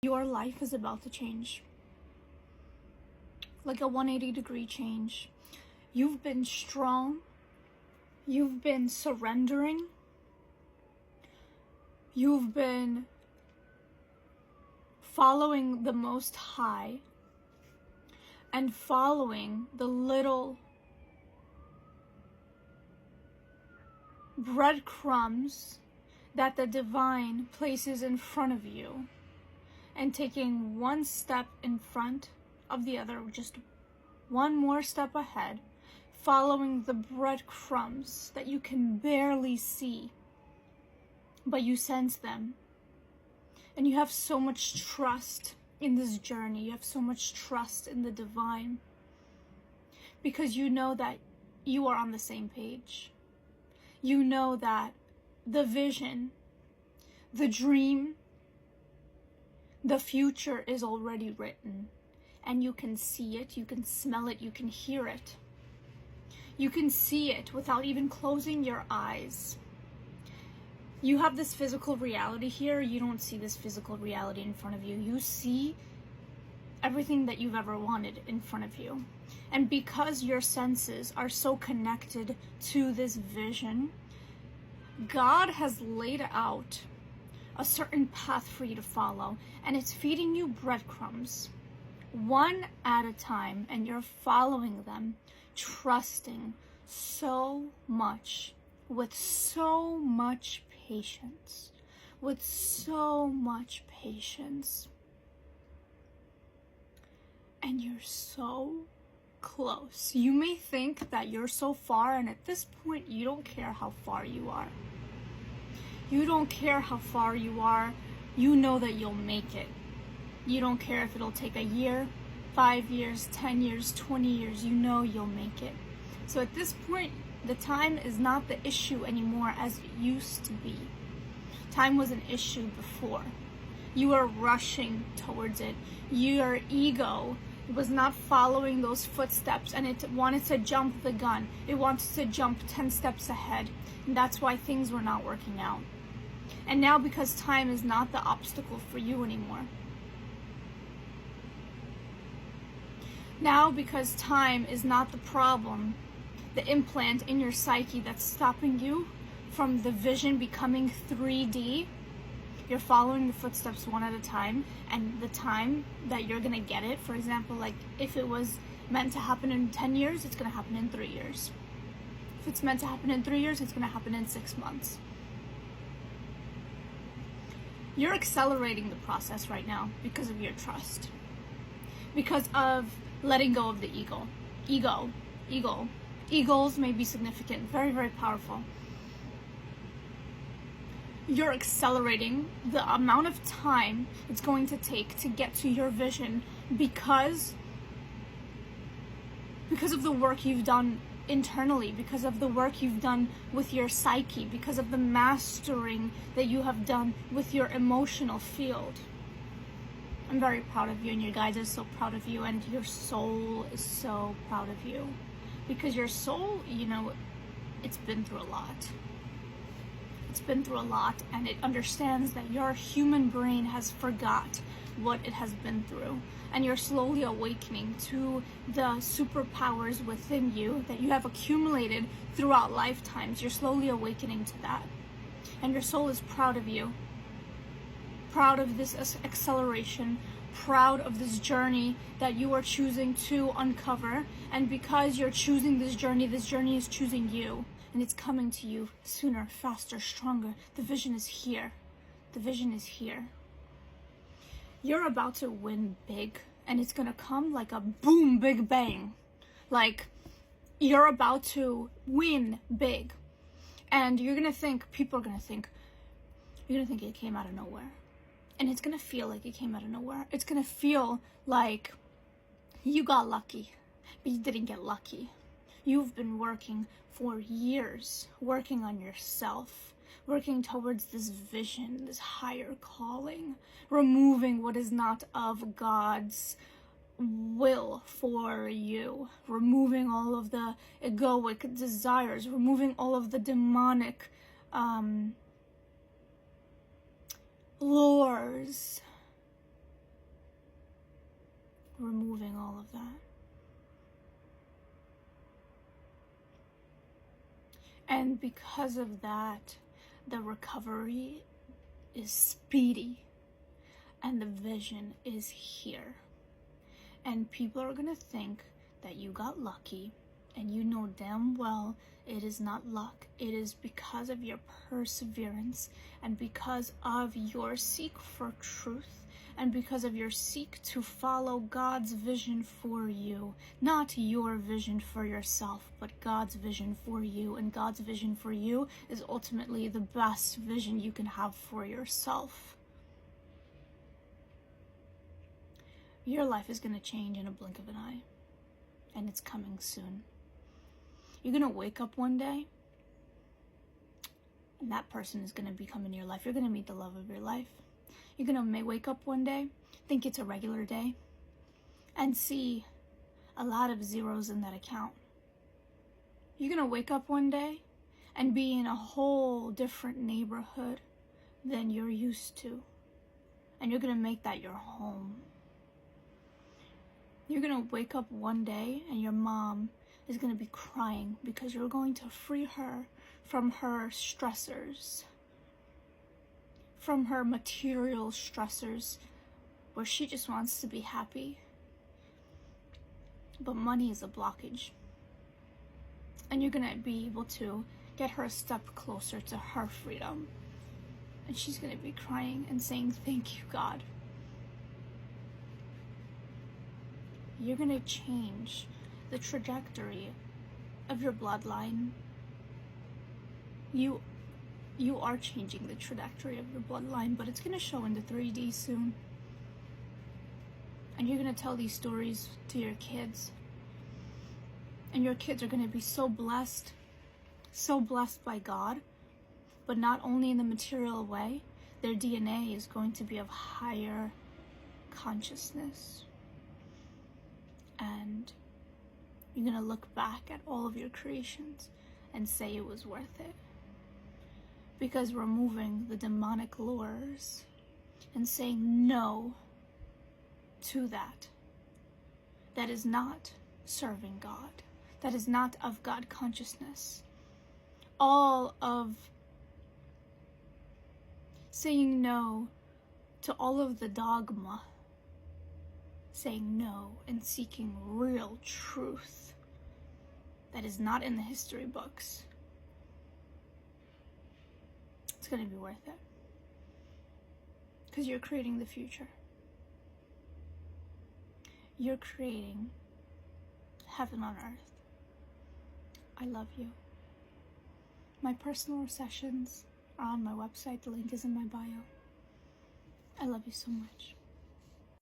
Your life is about to change. Like a 180-degree change. You've been strong. You've been surrendering. You've been following the Most High and following the little breadcrumbs that the divine places in front of you, and taking one step in front of the other, just one more step ahead, following the breadcrumbs that you can barely see, but you sense them. And you have so much trust in this journey. You have so much trust in the divine, because you know that you are on the same page. You know that the vision, the dream, the future is already written, and you can see it, you can smell it, you can hear it. You can see it without even closing your eyes. You have this physical reality here. You don't see this physical reality in front of you. You see everything that you've ever wanted in front of you. And because your senses are so connected to this vision, God has laid out a certain path for you to follow, and it's feeding you breadcrumbs one at a time, and you're following them, trusting so much, with so much patience, with so much patience. And you're so close. You may think that you're so far, and at this point you don't care how far you are. You don't care how far you are. You know that you'll make it. You don't care if it'll take a year, 5 years, 10 years, 20 years. You know you'll make it. So at this point, the time is not the issue anymore as it used to be. Time was an issue before. You were rushing towards it. Your ego was not following those footsteps, and it wanted to jump the gun. It wanted to jump 10 steps ahead. And that's why things were not working out. And now, because time is not the obstacle for you anymore. Now, because time is not the problem, the implant in your psyche that's stopping you from the vision becoming 3D, you're following the footsteps one at a time, and the time that you're gonna get it, for example, like if it was meant to happen in 10 years, it's gonna happen in 3 years. If it's meant to happen in 3 years, it's gonna happen in 6 months. You're accelerating the process right now because of your trust. Because of letting go of the ego. Egos may be significant, very, very powerful. You're accelerating the amount of time it's going to take to get to your vision because of the work you've done internally, because of the work you've done with your psyche, because of the mastering that you have done with your emotional field. I'm very proud of you, and your guides are so proud of you, and your soul is so proud of you, because your soul, you know, it's been through a lot. It's been through a lot, and it understands that your human brain has forgot what it has been through, and you're slowly awakening to the superpowers within you that you have accumulated throughout lifetimes. You're slowly awakening to that, and your soul is proud of you, proud of this acceleration, proud of this journey that you are choosing to uncover. And because you're choosing this journey is choosing you, and it's coming to you sooner, faster, stronger. The vision is here. The vision is here. You're about to win big, and it's gonna come like a boom, big bang. Like, you're about to win big, and you're gonna think, people are gonna think, you're gonna think it came out of nowhere. And it's gonna feel like it came out of nowhere. It's gonna feel like you got lucky, but you didn't get lucky. You've been working for years, working on yourself, working towards this vision, this higher calling, removing what is not of God's will for you, removing all of the egoic desires, removing all of the demonic lures, removing all of that. And because of that, the recovery is speedy and the vision is here. And people are going to think that you got lucky, and you know damn well it is not luck. It is because of your perseverance and because of your seek for truth and because of your seek to follow God's vision for you. Not your vision for yourself, but God's vision for you. And God's vision for you is ultimately the best vision you can have for yourself. Your life is going to change in a blink of an eye, and it's coming soon. You're going to wake up one day, and that person is going to become in your life. You're going to meet the love of your life. You're going to wake up one day, think it's a regular day, and see a lot of zeros in that account. You're going to wake up one day and be in a whole different neighborhood than you're used to, and you're going to make that your home. You're going to wake up one day and your mom is going to be crying because you're going to free her from her stressors, from her material stressors, where she just wants to be happy. But money is a blockage. And you're going to be able to get her a step closer to her freedom. And she's going to be crying and saying, "Thank you, God." You're going to change the trajectory of your bloodline. You are changing the trajectory of your bloodline, but it's going to show in the 3D soon. And you're going to tell these stories to your kids. And your kids are going to be so blessed by God, but not only in the material way, their DNA is going to be of higher consciousness. And you're going to look back at all of your creations and say it was worth it. Because removing the demonic lures and saying no to that is not serving God. That is not of God consciousness. All of saying no to all of the dogma, saying no and seeking real truth that is not in the history books, it's going to be worth it. Because you're creating the future. You're creating heaven on earth. I love you. My personal sessions are on my website. The link is in my bio. I love you so much.